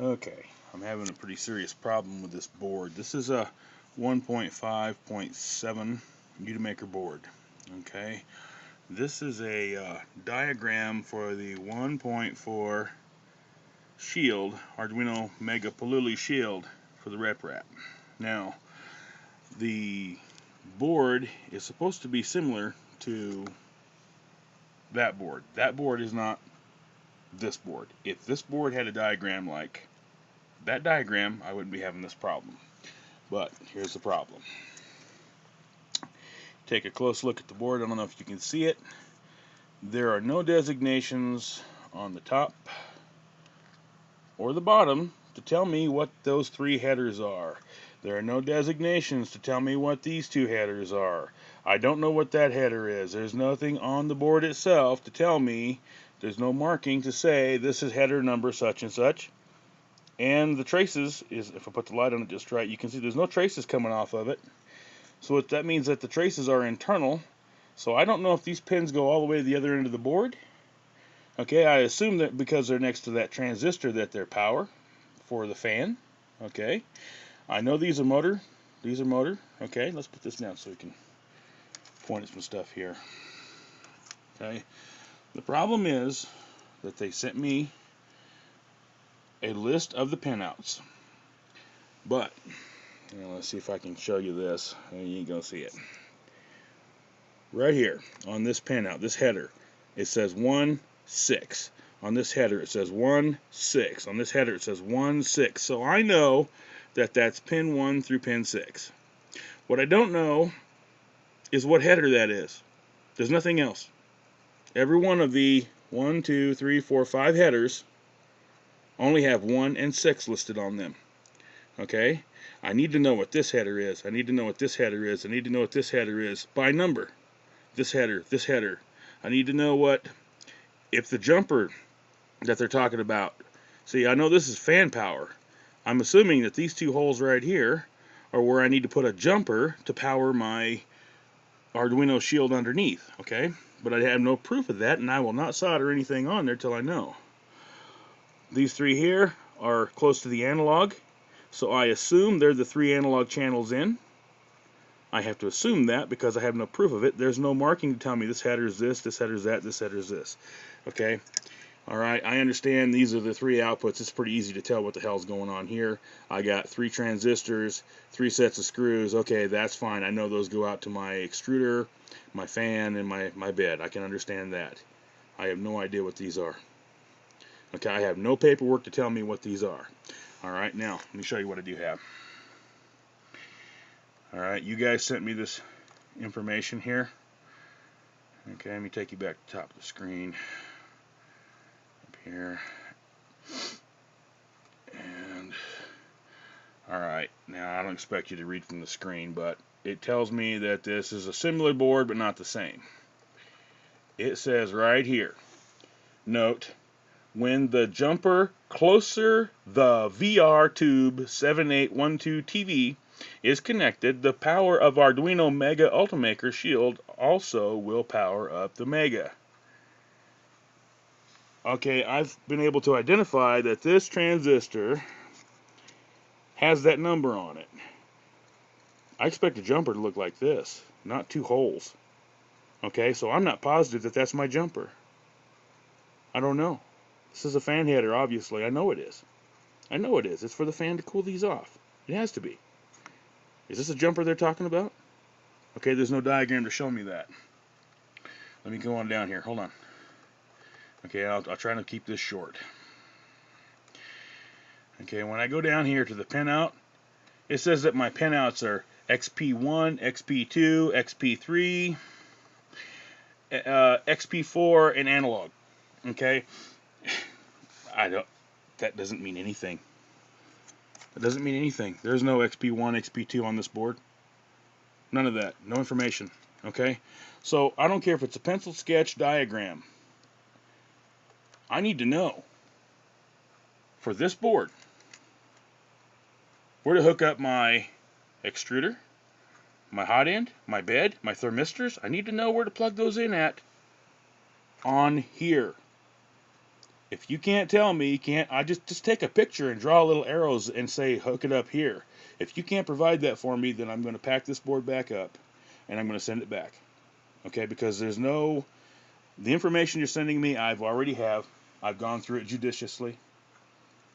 Okay, I'm having a pretty serious problem with this board. This is a 1.5.7 Utimaker board. Okay, this is a diagram for the 1.4 shield, Arduino Mega Paluli shield for the rep wrap. Now, the board is supposed to be similar to that board. That board is not this board. If this board had a diagram like that diagram, I wouldn't be having this problem. But here's the problem. Take a close look at the board. I don't know if you can see it. There are no designations on the top or the bottom to tell me what those three headers are. There are no designations to tell me what these two headers are. I don't know what that header is. There's nothing on the board itself to tell me. There's no marking to say this is header number such and such. And the traces is, if I put the light on it just right, you can see there's no traces coming off of it. So what that means that the traces are internal. So I don't know if these pins go all the way to the other end of the board. Okay, I assume that because they're next to that transistor that they're power for the fan. Okay, I know these are motor. These are motor. Okay, let's put this down so we can point at some stuff here. Okay, the problem is that they sent me a list of the pinouts, but let's see if I can show you this. You ain't gonna see it. Right here on this pinout, this header, it says 1-6. On this header, it says 1-6. On this header, it says 1-6. So I know that that's pin 1 through pin 6. What I don't know is what header that is. There's nothing else. Every one of the 1, 2, 3, 4, 5 headers only have 1 and 6 listed on them. Okay? I need to know what this header is. I need to know what this header is. I need to know what this header is by number. This header, this header. I need to know what, if the jumper that they're talking about, see, I know this is fan power. I'm assuming that these two holes right here are where I need to put a jumper to power my Arduino shield underneath. Okay? But I have no proof of that, and I will not solder anything on there till I know. These three here are close to the analog, so I assume they're the 3 analog channels in. I have to assume that because I have no proof of it. There's no marking to tell me this header is this header is that, this header is this. Okay? Alright, I understand these are the 3 outputs. It's pretty easy to tell what the hell's going on here. I got 3 transistors, 3 sets of screws. Okay, that's fine. I know those go out to my extruder, my fan, and my bed. I can understand that. I have no idea what these are. Okay, I have no paperwork to tell me what these are. Alright, now, let me show you what I do have. Alright, you guys sent me this information here. Okay, let me take you back to the top of the screen. Up here. And, alright, now I don't expect you to read from the screen, but it tells me that this is a similar board, but not the same. It says right here, note, when the jumper closer the VR tube 7812 TV is connected, the power of Arduino Mega Utimaker shield also will power up the Mega. Okay, I've been able to identify that this transistor has that number on it. I expect a jumper to look like this, not 2 holes. Okay, so I'm not positive that that's my jumper. I don't know. This is a fan header, obviously. I know it is. I know it is. It's for the fan to cool these off. It has to be. Is this a jumper they're talking about? Okay, there's no diagram to show me that. Let me go on down here. Hold on. Okay, I'll try to keep this short. Okay, when I go down here to the pinout, it says that my pinouts are XP1, XP2, XP3, XP4, and analog. Okay? That doesn't mean anything. That doesn't mean anything. There's no XP1, XP2 on this board. None of that. No information. Okay? So, I don't care if it's a pencil sketch diagram. I need to know, for this board, where to hook up my extruder, my hot end, my bed, my thermistors. I need to know where to plug those in at on here. If you can't tell me, I just take a picture and draw little arrows and say hook it up here. If you can't provide that for me, then I'm going to pack this board back up and I'm going to send it back. Okay, because the information you're sending me, I've gone through it judiciously.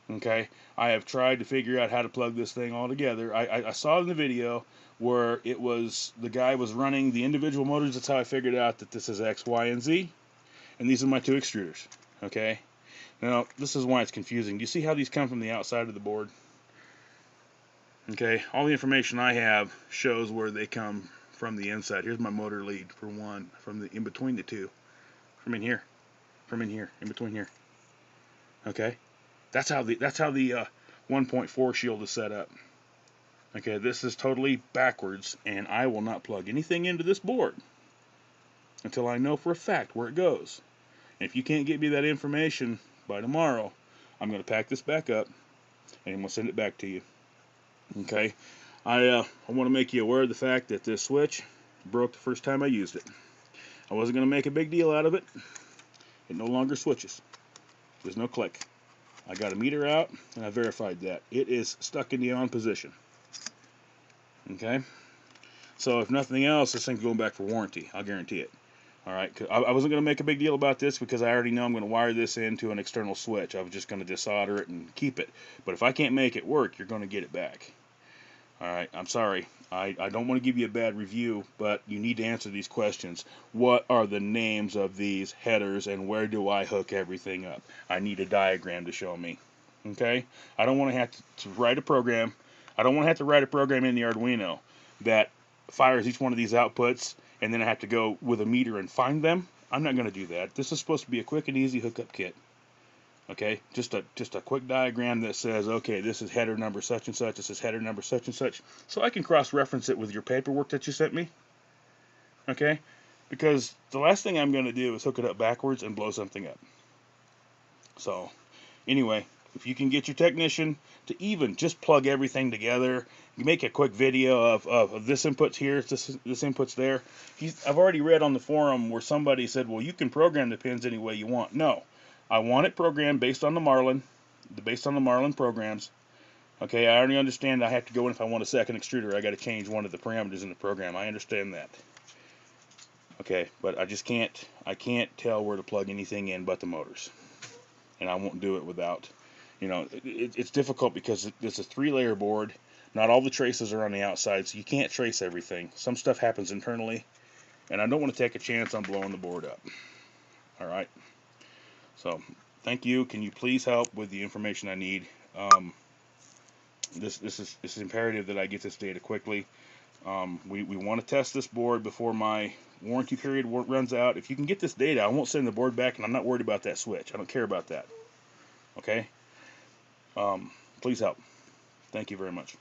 Okay, I have tried to figure out how to plug this thing all together. I saw in the video where the guy was running the individual motors. That's how I figured out that this is X, Y, and Z, and these are my two extruders. Okay, now this is why it's confusing. Do you see how these come from the outside of the board? Okay, all the information I have shows where they come from the inside. Here's my motor lead for one, in between the two, from in here, in between here. Okay, that's how the 1.4 shield is set up. Okay, this is totally backwards, and I will not plug anything into this board until I know for a fact where it goes. And if you can't get me that information by tomorrow, I'm going to pack this back up and I'm going to send it back to you. Okay, I want to make you aware of the fact that this switch broke the first time I used it. I wasn't going to make a big deal out of it. It no longer switches. There's no click. I got a meter out and I verified that. It is stuck in the on position. Okay, so if nothing else, this thing's going back for warranty. I'll guarantee it. Alright, I wasn't going to make a big deal about this because I already know I'm going to wire this into an external switch. I was just going to desolder it and keep it. But if I can't make it work, you're going to get it back. Alright, I'm sorry. I don't want to give you a bad review, but you need to answer these questions. What are the names of these headers and where do I hook everything up? I need a diagram to show me. Okay? I don't want to have to write a program. I don't want to have to write a program in the Arduino that fires each one of these outputs and then I have to go with a meter and find them. I'm not going to do that. This is supposed to be a quick and easy hookup kit. Okay, just a quick diagram that says, okay, this is header number such and such, this is header number such and such, so I can cross-reference it with your paperwork that you sent me. Okay, because the last thing I'm going to do is hook it up backwards and blow something up. So, anyway, if you can get your technician to even just plug everything together, you make a quick video of this input's here, this input's there. I've already read on the forum where somebody said, well, you can program the pins any way you want. No, I want it programmed based on the Marlin programs. Okay, I already understand I have to go in if I want a second extruder. I got to change one of the parameters in the program. I understand that. Okay, but I can't tell where to plug anything in but the motors. And I won't do it without, it's difficult because it's a 3-layer board. Not all the traces are on the outside, so you can't trace everything. Some stuff happens internally, and I don't want to take a chance on blowing the board up. All right. So, thank you. Can you please help with the information I need? This is imperative that I get this data quickly. We want to test this board before my warranty period runs out. If you can get this data, I won't send the board back, and I'm not worried about that switch. I don't care about that. Okay? Please help. Thank you very much.